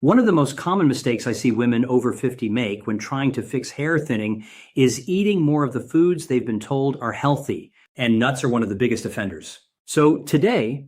One of the most common mistakes I see women over 50 make when trying to fix hair thinning is eating more of the foods they've been told are healthy, and nuts are one of the biggest offenders. So today,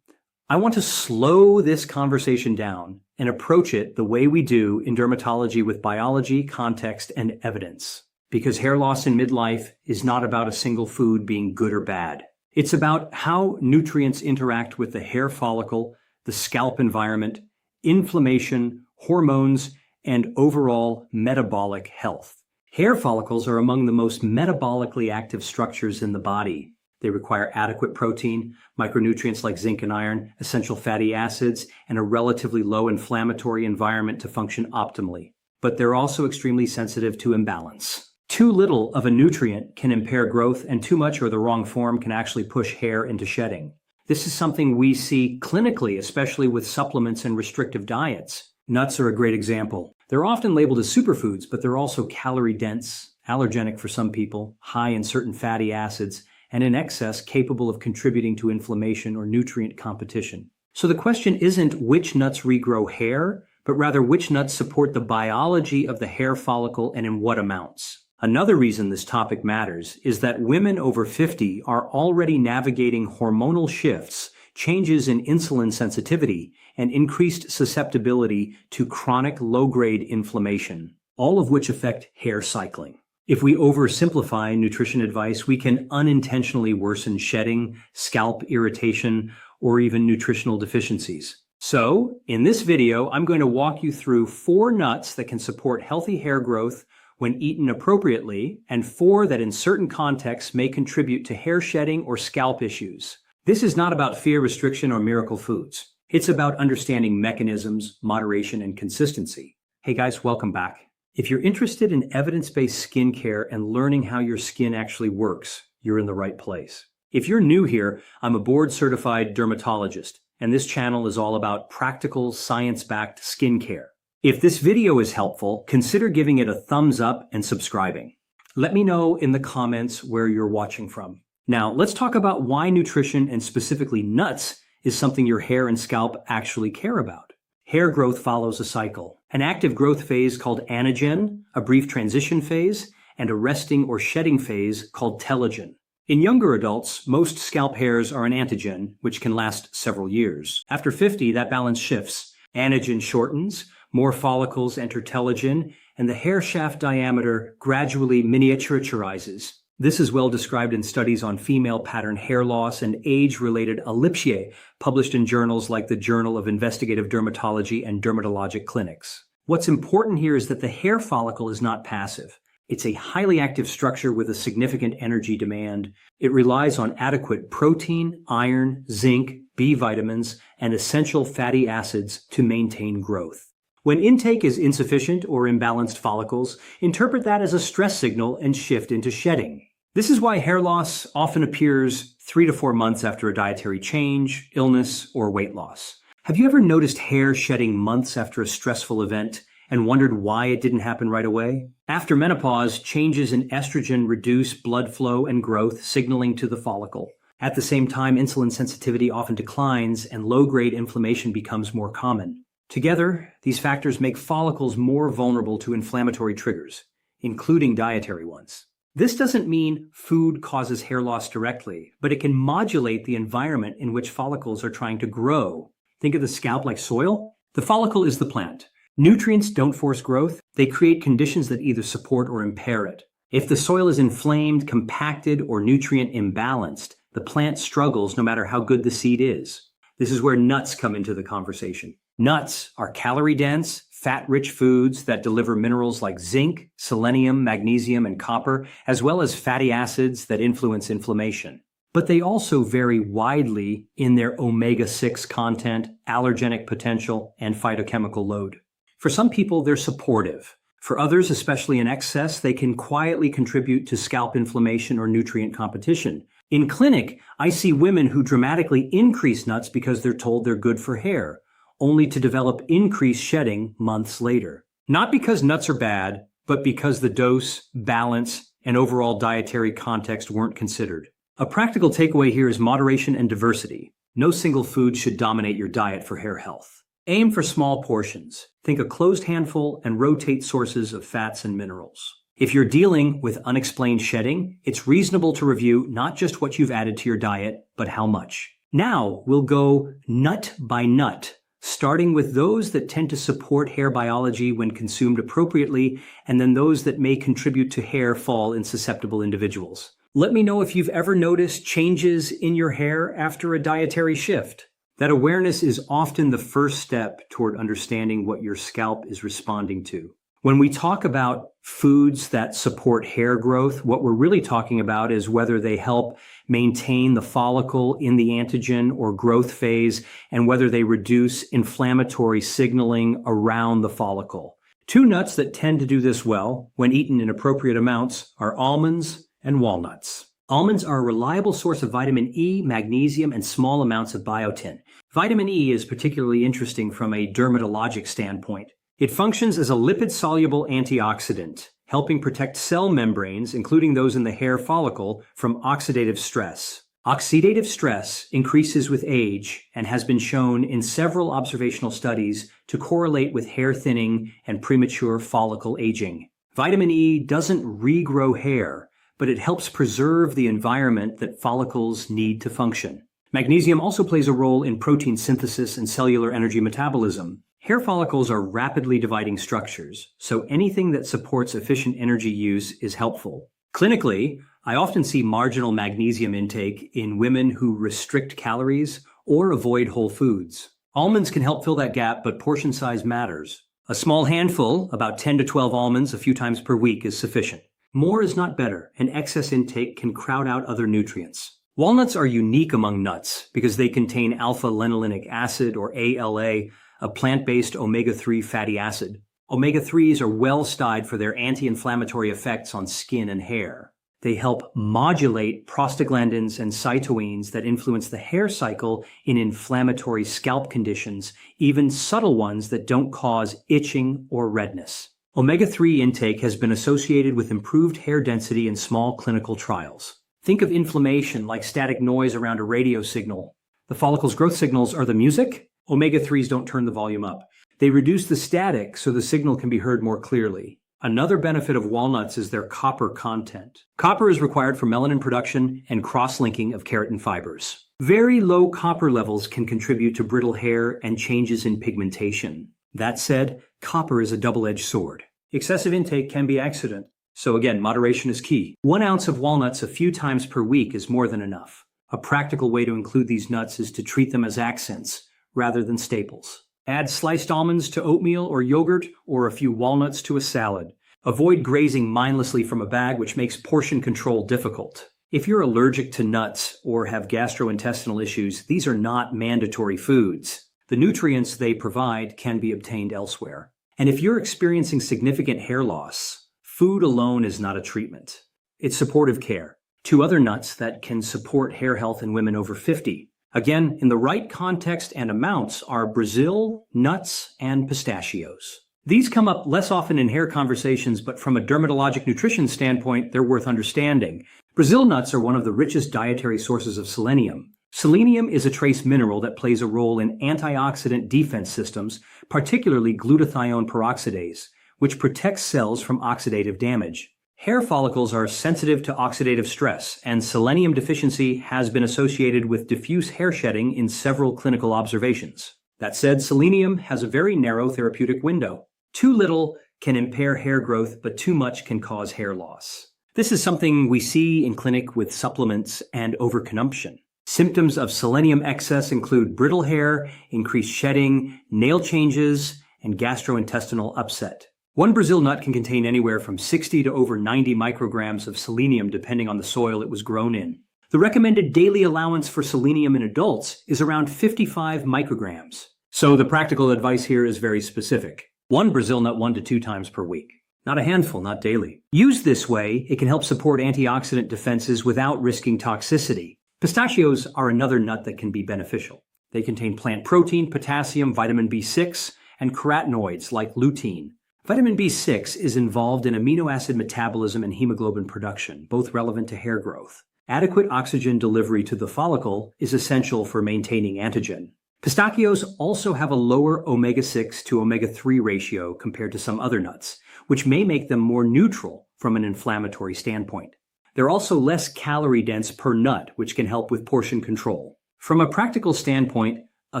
I want to slow this conversation down and approach it the way we do in dermatology with biology, context, and evidence. Because hair loss in midlife is not about a single food being good or bad. It's about how nutrients interact with the hair follicle, the scalp environment, inflammation, hormones, and overall metabolic health. Hair follicles are among the most metabolically active structures in the body. They require adequate protein, micronutrients like zinc and iron, essential fatty acids, and a relatively low inflammatory environment to function optimally. But they're also extremely sensitive to imbalance. Too little of a nutrient can impair growth, and too much or the wrong form can actually push hair into shedding. This is something we see clinically, especially with supplements and restrictive diets. Nuts are a great example. They're often labeled as superfoods, but they're also calorie-dense, allergenic for some people, high in certain fatty acids, and in excess capable of contributing to inflammation or nutrient competition. So the question isn't which nuts regrow hair, but rather which nuts support the biology of the hair follicle and in what amounts. Another reason this topic matters is that women over 50 are already navigating hormonal shifts, changes in insulin sensitivity, and increased susceptibility to chronic low-grade inflammation, all of which affect hair cycling. If we oversimplify nutrition advice, we can unintentionally worsen shedding, scalp irritation, or even nutritional deficiencies. So, in this video, I'm going to walk you through 4 nuts that can support healthy hair growth when eaten appropriately, and 4 that in certain contexts may contribute to hair shedding or scalp issues. This is not about fear, restriction, or miracle foods. It's about understanding mechanisms, moderation, and consistency. Hey guys, welcome back. If you're interested in evidence-based skincare and learning how your skin actually works, you're in the right place. If you're new here, I'm a board-certified dermatologist, and this channel is all about practical, science-backed skincare. If this video is helpful, consider giving it a thumbs up and subscribing. Let me know in the comments where you're watching from. Now, let's talk about why nutrition, and specifically nuts, is something your hair and scalp actually care about. Hair growth follows a cycle. An active growth phase called anagen, a brief transition phase, and a resting or shedding phase called telogen. In younger adults, most scalp hairs are an antigen, which can last several years. After 50, that balance shifts. Anagen shortens, more follicles enter telogen, and the hair shaft diameter gradually miniaturizes. This is well described in studies on female pattern hair loss and age-related alopecia, published in journals like the Journal of Investigative Dermatology and Dermatologic Clinics. What's important here is that the hair follicle is not passive. It's a highly active structure with a significant energy demand. It relies on adequate protein, iron, zinc, B vitamins, and essential fatty acids to maintain growth. When intake is insufficient or imbalanced follicles, interpret that as a stress signal and shift into shedding. This is why hair loss often appears 3 to 4 months after a dietary change, illness, or weight loss. Have you ever noticed hair shedding months after a stressful event and wondered why it didn't happen right away? After menopause, changes in estrogen reduce blood flow and growth, signaling to the follicle. At the same time, insulin sensitivity often declines and low-grade inflammation becomes more common. Together, these factors make follicles more vulnerable to inflammatory triggers, including dietary ones. This doesn't mean food causes hair loss directly, but it can modulate the environment in which follicles are trying to grow. Think of the scalp like soil. The follicle is the plant. Nutrients don't force growth. They create conditions that either support or impair it. If the soil is inflamed, compacted, or nutrient imbalanced, the plant struggles no matter how good the seed is. This is where nuts come into the conversation. Nuts are calorie-dense, fat-rich foods that deliver minerals like zinc, selenium, magnesium, and copper, as well as fatty acids that influence inflammation. But they also vary widely in their omega-6 content, allergenic potential, and phytochemical load. For some people, they're supportive. For others, especially in excess, they can quietly contribute to scalp inflammation or nutrient competition. In clinic, I see women who dramatically increase nuts because they're told they're good for hair, only to develop increased shedding months later. Not because nuts are bad, but because the dose, balance, and overall dietary context weren't considered. A practical takeaway here is moderation and diversity. No single food should dominate your diet for hair health. Aim for small portions. Think a closed handful and rotate sources of fats and minerals. If you're dealing with unexplained shedding, it's reasonable to review not just what you've added to your diet, but how much. Now we'll go nut by nut, starting with those that tend to support hair biology when consumed appropriately, and then those that may contribute to hair fall in susceptible individuals. Let me know if you've ever noticed changes in your hair after a dietary shift. That awareness is often the first step toward understanding what your scalp is responding to. When we talk about foods that support hair growth, what we're really talking about is whether they help maintain the follicle in the anagen or growth phase and whether they reduce inflammatory signaling around the follicle. Two nuts that tend to do this well, when eaten in appropriate amounts, are almonds and walnuts. Almonds are a reliable source of vitamin E, magnesium, and small amounts of biotin. Vitamin E is particularly interesting from a dermatologic standpoint. It functions as a lipid-soluble antioxidant, helping protect cell membranes, including those in the hair follicle, from oxidative stress. Oxidative stress increases with age and has been shown in several observational studies to correlate with hair thinning and premature follicle aging. Vitamin E doesn't regrow hair, but it helps preserve the environment that follicles need to function. Magnesium also plays a role in protein synthesis and cellular energy metabolism. Hair follicles are rapidly dividing structures, so anything that supports efficient energy use is helpful. Clinically, I often see marginal magnesium intake in women who restrict calories or avoid whole foods. Almonds can help fill that gap, but portion size matters. A small handful, about 10 to 12 almonds a few times per week, is sufficient. More is not better, and excess intake can crowd out other nutrients. Walnuts are unique among nuts because they contain alpha-linolenic acid, or ALA, a plant-based omega-3 fatty acid. Omega-3s are well-studied for their anti-inflammatory effects on skin and hair. They help modulate prostaglandins and cytoines that influence the hair cycle in inflammatory scalp conditions, even subtle ones that don't cause itching or redness. Omega-3 intake has been associated with improved hair density in small clinical trials. Think of inflammation like static noise around a radio signal. The follicle's growth signals are the music. Omega-3s don't turn the volume up. They reduce the static so the signal can be heard more clearly. Another benefit of walnuts is their copper content. Copper is required for melanin production and cross-linking of keratin fibers. Very low copper levels can contribute to brittle hair and changes in pigmentation. That said, copper is a double-edged sword. Excessive intake can be accident. So again, moderation is key. 1 ounce of walnuts a few times per week is more than enough. A practical way to include these nuts is to treat them as accents rather than staples. Add sliced almonds to oatmeal or yogurt, or a few walnuts to a salad. Avoid grazing mindlessly from a bag, which makes portion control difficult. If you're allergic to nuts or have gastrointestinal issues, these are not mandatory foods. The nutrients they provide can be obtained elsewhere. And if you're experiencing significant hair loss, food alone is not a treatment. It's supportive care. 2 other nuts that can support hair health in women over 50. Again, in the right context and amounts, are Brazil, nuts, and pistachios. These come up less often in hair conversations, but from a dermatologic nutrition standpoint, they're worth understanding. Brazil nuts are one of the richest dietary sources of selenium. Selenium is a trace mineral that plays a role in antioxidant defense systems, particularly glutathione peroxidase, which protects cells from oxidative damage. Hair follicles are sensitive to oxidative stress, and selenium deficiency has been associated with diffuse hair shedding in several clinical observations. That said, selenium has a very narrow therapeutic window. Too little can impair hair growth, but too much can cause hair loss. This is something we see in clinic with supplements and overconsumption. Symptoms of selenium excess include brittle hair, increased shedding, nail changes, and gastrointestinal upset. 1 Brazil nut can contain anywhere from 60 to over 90 micrograms of selenium depending on the soil it was grown in. The recommended daily allowance for selenium in adults is around 55 micrograms. So the practical advice here is very specific. 1 Brazil nut 1 to 2 times per week. Not a handful, not daily. Used this way, it can help support antioxidant defenses without risking toxicity. Pistachios are another nut that can be beneficial. They contain plant protein, potassium, vitamin B6, and carotenoids like lutein. Vitamin B6 is involved in amino acid metabolism and hemoglobin production, both relevant to hair growth. Adequate oxygen delivery to the follicle is essential for maintaining antigen. Pistachios also have a lower omega-6 to omega-3 ratio compared to some other nuts, which may make them more neutral from an inflammatory standpoint. They're also less calorie dense per nut, which can help with portion control. From a practical standpoint, a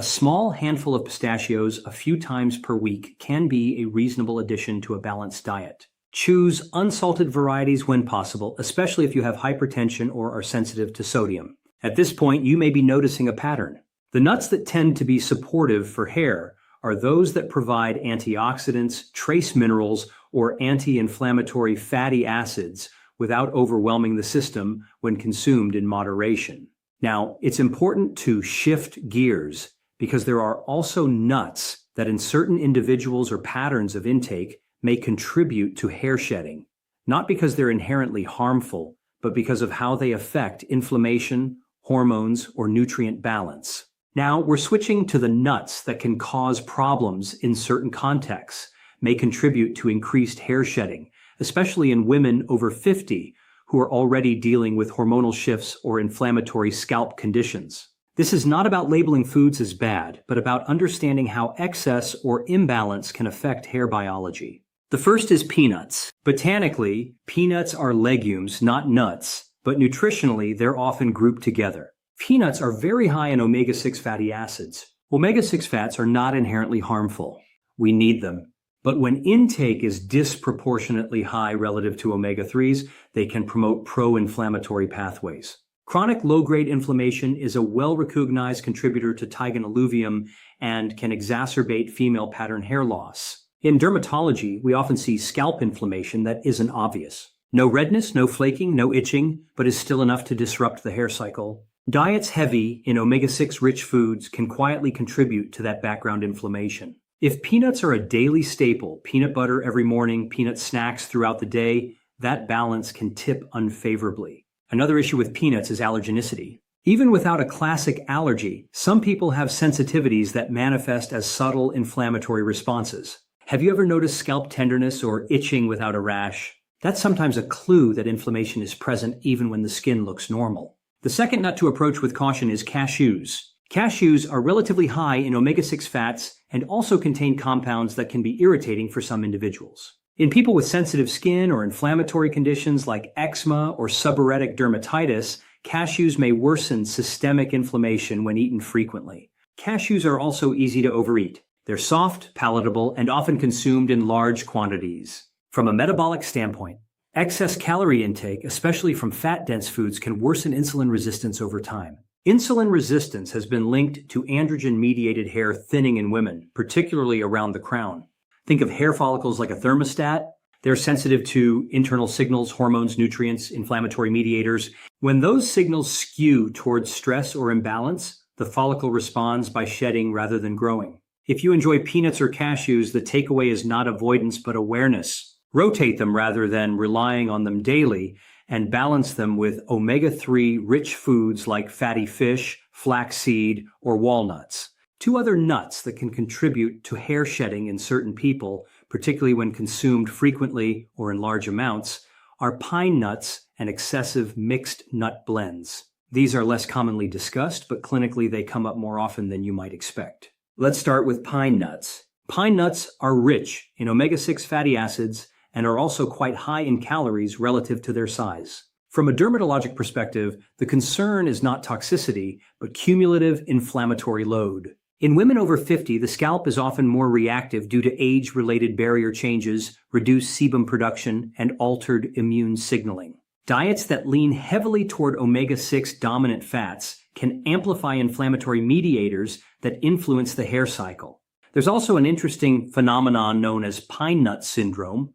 small handful of pistachios a few times per week can be a reasonable addition to a balanced diet. Choose unsalted varieties when possible, especially if you have hypertension or are sensitive to sodium. At this point, you may be noticing a pattern. The nuts that tend to be supportive for hair are those that provide antioxidants, trace minerals, or anti-inflammatory fatty acids without overwhelming the system when consumed in moderation. Now, it's important to shift gears because there are also nuts that in certain individuals or patterns of intake may contribute to hair shedding, not because they're inherently harmful, but because of how they affect inflammation, hormones, or nutrient balance. Now, we're switching to the nuts that can cause problems in certain contexts, may contribute to increased hair shedding, especially in women over 50 who are already dealing with hormonal shifts or inflammatory scalp conditions. This is not about labeling foods as bad, but about understanding how excess or imbalance can affect hair biology. The first is peanuts. Botanically, peanuts are legumes, not nuts, but nutritionally, they're often grouped together. Peanuts are very high in omega-6 fatty acids. Omega-6 fats are not inherently harmful. We need them. But when intake is disproportionately high relative to omega-3s, they can promote pro-inflammatory pathways. Chronic low-grade inflammation is a well-recognized contributor to Tigon alluvium and can exacerbate female pattern hair loss. In dermatology, we often see scalp inflammation that isn't obvious. No redness, no flaking, no itching, but is still enough to disrupt the hair cycle. Diets heavy in omega-6 rich foods can quietly contribute to that background inflammation. If peanuts are a daily staple, peanut butter every morning, peanut snacks throughout the day, that balance can tip unfavorably. Another issue with peanuts is allergenicity. Even without a classic allergy, some people have sensitivities that manifest as subtle inflammatory responses. Have you ever noticed scalp tenderness or itching without a rash? That's sometimes a clue that inflammation is present even when the skin looks normal. The second nut to approach with caution is cashews. Cashews are relatively high in omega-6 fats and also contain compounds that can be irritating for some individuals. In people with sensitive skin or inflammatory conditions like eczema or seborrheic dermatitis, cashews may worsen systemic inflammation when eaten frequently. Cashews are also easy to overeat. They're soft, palatable, and often consumed in large quantities. From a metabolic standpoint, excess calorie intake, especially from fat-dense foods, can worsen insulin resistance over time. Insulin resistance has been linked to androgen-mediated hair thinning in women, particularly around the crown. Think of hair follicles like a thermostat. They're sensitive to internal signals, hormones, nutrients, inflammatory mediators. When those signals skew towards stress or imbalance, the follicle responds by shedding rather than growing. If you enjoy peanuts or cashews, the takeaway is not avoidance but awareness. Rotate them rather than relying on them daily, and balance them with omega-3 rich foods like fatty fish, flaxseed, or walnuts. Two other nuts that can contribute to hair shedding in certain people, particularly when consumed frequently or in large amounts, are pine nuts and excessive mixed nut blends. These are less commonly discussed, but clinically they come up more often than you might expect. Let's start with pine nuts. Pine nuts are rich in omega-6 fatty acids and are also quite high in calories relative to their size. From a dermatologic perspective, the concern is not toxicity, but cumulative inflammatory load. In women over 50, the scalp is often more reactive due to age-related barrier changes, reduced sebum production, and altered immune signaling. Diets that lean heavily toward omega-6 dominant fats can amplify inflammatory mediators that influence the hair cycle. There's also an interesting phenomenon known as pine nut syndrome,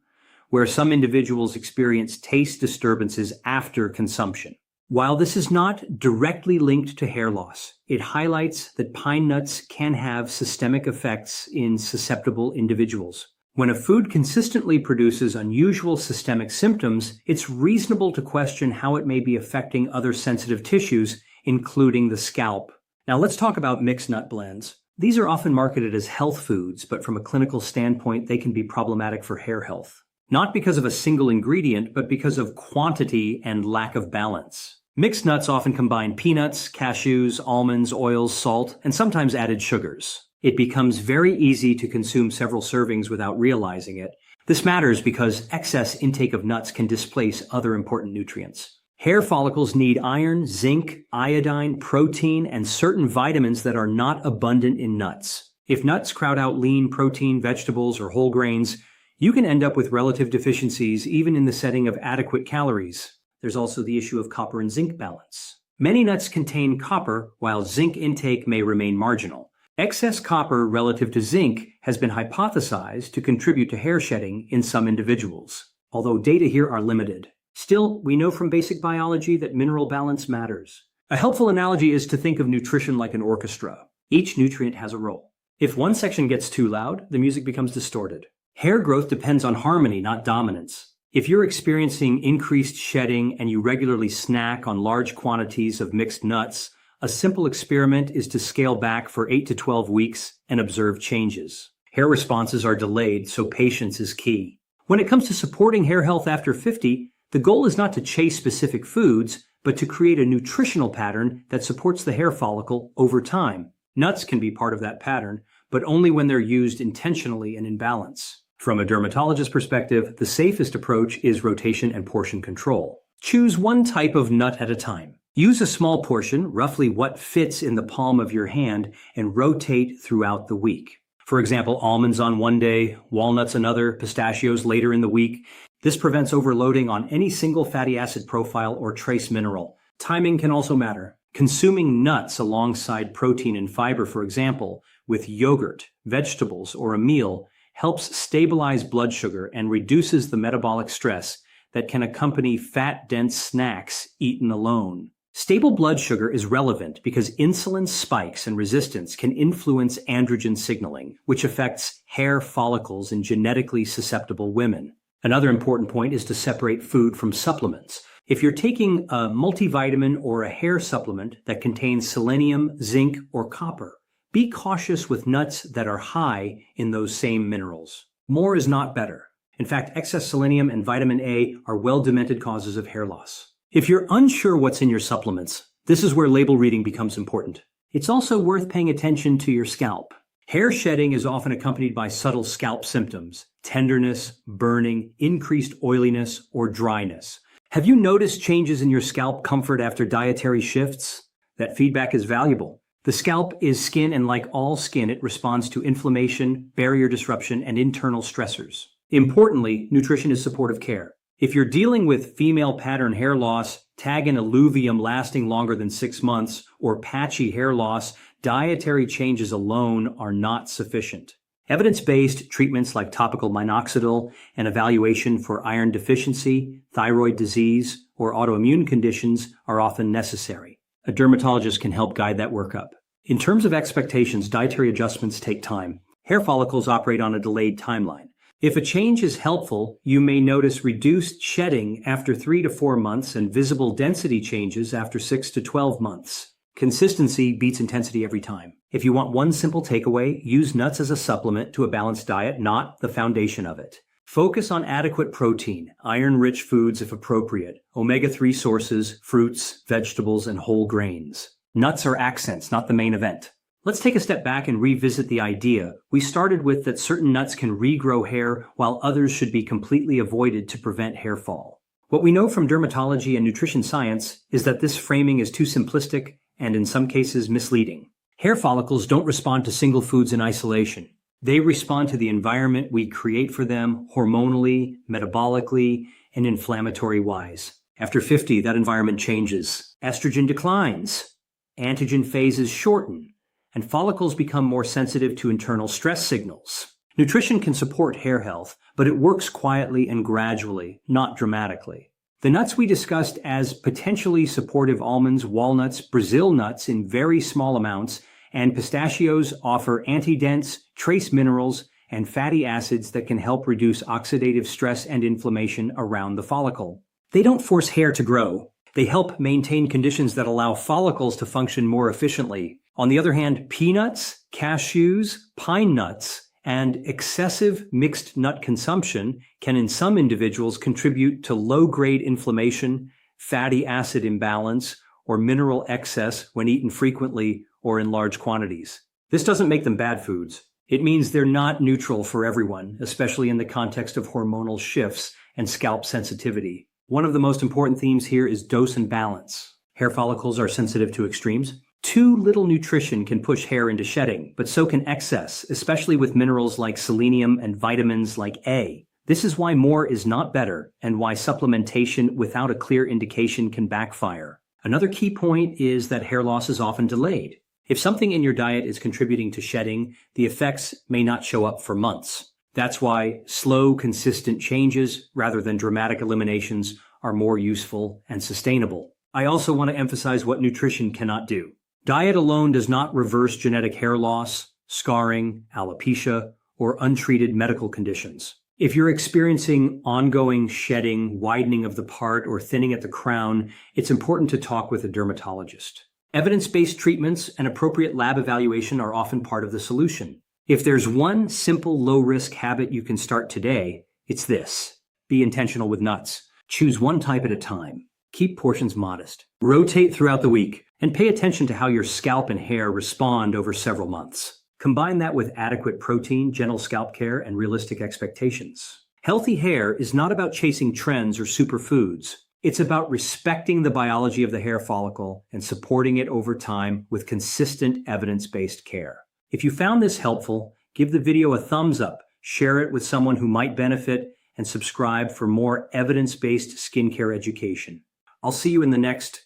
where some individuals experience taste disturbances after consumption. While this is not directly linked to hair loss, it highlights that pine nuts can have systemic effects in susceptible individuals. When a food consistently produces unusual systemic symptoms, it's reasonable to question how it may be affecting other sensitive tissues, including the scalp. Now let's talk about mixed nut blends. These are often marketed as health foods, but from a clinical standpoint, they can be problematic for hair health. Not because of a single ingredient, but because of quantity and lack of balance. Mixed nuts often combine peanuts, cashews, almonds, oils, salt, and sometimes added sugars. It becomes very easy to consume several servings without realizing it. This matters because excess intake of nuts can displace other important nutrients. Hair follicles need iron, zinc, iodine, protein, and certain vitamins that are not abundant in nuts. If nuts crowd out lean protein, vegetables, or whole grains, you can end up with relative deficiencies even in the setting of adequate calories. There's also the issue of copper and zinc balance. Many nuts contain copper, while zinc intake may remain marginal. Excess copper relative to zinc has been hypothesized to contribute to hair shedding in some individuals, although data here are limited. Still, we know from basic biology that mineral balance matters. A helpful analogy is to think of nutrition like an orchestra. Each nutrient has a role. If one section gets too loud, the music becomes distorted. Hair growth depends on harmony, not dominance. If you're experiencing increased shedding and you regularly snack on large quantities of mixed nuts, a simple experiment is to scale back for 8 to 12 weeks and observe changes. Hair responses are delayed, so patience is key. When it comes to supporting hair health after 50, the goal is not to chase specific foods, but to create a nutritional pattern that supports the hair follicle over time. Nuts can be part of that pattern, but only when they're used intentionally and in balance. From a dermatologist's perspective, the safest approach is rotation and portion control. Choose one type of nut at a time. Use a small portion, roughly what fits in the palm of your hand, and rotate throughout the week. For example, almonds on one day, walnuts another, pistachios later in the week. This prevents overloading on any single fatty acid profile or trace mineral. Timing can also matter. Consuming nuts alongside protein and fiber, for example, with yogurt, vegetables, or a meal, helps stabilize blood sugar and reduces the metabolic stress that can accompany fat-dense snacks eaten alone. Stable blood sugar is relevant because insulin spikes and resistance can influence androgen signaling, which affects hair follicles in genetically susceptible women. Another important point is to separate food from supplements. If you're taking a multivitamin or a hair supplement that contains selenium, zinc, or copper, be cautious with nuts that are high in those same minerals. More is not better. In fact, excess selenium and vitamin A are well-documented causes of hair loss. If you're unsure what's in your supplements, this is where label reading becomes important. It's also worth paying attention to your scalp. Hair shedding is often accompanied by subtle scalp symptoms: tenderness, burning, increased oiliness, or dryness. Have you noticed changes in your scalp comfort after dietary shifts? That feedback is valuable. The scalp is skin, and like all skin, it responds to inflammation, barrier disruption, and internal stressors. Importantly, nutrition is supportive care. If you're dealing with female pattern hair loss, tag an alluvium lasting longer than 6 months, or patchy hair loss, dietary changes alone are not sufficient. Evidence-based treatments like topical minoxidil and evaluation for iron deficiency, thyroid disease, or autoimmune conditions are often necessary. A dermatologist can help guide that workup. In terms of expectations, dietary adjustments take time. Hair follicles operate on a delayed timeline. If a change is helpful, you may notice reduced shedding after 3 to 4 months and visible density changes after 6 to 12 months. Consistency beats intensity every time. If you want one simple takeaway, use nuts as a supplement to a balanced diet, not the foundation of it. Focus on adequate protein, iron-rich foods if appropriate, omega-3 sources, fruits, vegetables, and whole grains. Nuts are accents, not the main event. Let's take a step back and revisit the idea we started with, that certain nuts can regrow hair while others should be completely avoided to prevent hair fall. What we know from dermatology and nutrition science is that this framing is too simplistic and in some cases misleading. Hair follicles don't respond to single foods in isolation. They respond to the environment we create for them hormonally, metabolically, and inflammatory-wise. After 50, that environment changes. Estrogen declines, antigen phases shorten, and follicles become more sensitive to internal stress signals. Nutrition can support hair health, but it works quietly and gradually, not dramatically. The nuts we discussed as potentially supportive almonds, walnuts, Brazil nuts in very small amounts, and pistachios offer anti-dense, trace minerals, and fatty acids that can help reduce oxidative stress and inflammation around the follicle. They don't force hair to grow. They help maintain conditions that allow follicles to function more efficiently. On the other hand, peanuts, cashews, pine nuts, and excessive mixed nut consumption can in some individuals contribute to low-grade inflammation, fatty acid imbalance, or mineral excess when eaten frequently or in large quantities. This doesn't make them bad foods. It means they're not neutral for everyone, especially in the context of hormonal shifts and scalp sensitivity. One of the most important themes here is dose and balance. Hair follicles are sensitive to extremes. Too little nutrition can push hair into shedding, but so can excess, especially with minerals like selenium and vitamins like A. This is why more is not better and why supplementation without a clear indication can backfire. Another key point is that hair loss is often delayed. If something in your diet is contributing to shedding, the effects may not show up for months. That's why slow, consistent changes rather than dramatic eliminations are more useful and sustainable. I also want to emphasize what nutrition cannot do. Diet alone does not reverse genetic hair loss, scarring, alopecia, or untreated medical conditions. If you're experiencing ongoing shedding, widening of the part, or thinning at the crown, it's important to talk with a dermatologist. Evidence-based treatments and appropriate lab evaluation are often part of the solution. If there's one simple low-risk habit you can start today, it's this. Be intentional with nuts. Choose one type at a time. Keep portions modest. Rotate throughout the week, and pay attention to how your scalp and hair respond over several months. Combine that with adequate protein, gentle scalp care, and realistic expectations. Healthy hair is not about chasing trends or superfoods. It's about respecting the biology of the hair follicle and supporting it over time with consistent evidence-based care. If you found this helpful, give the video a thumbs up, share it with someone who might benefit, and subscribe for more evidence-based skincare education. I'll see you in the next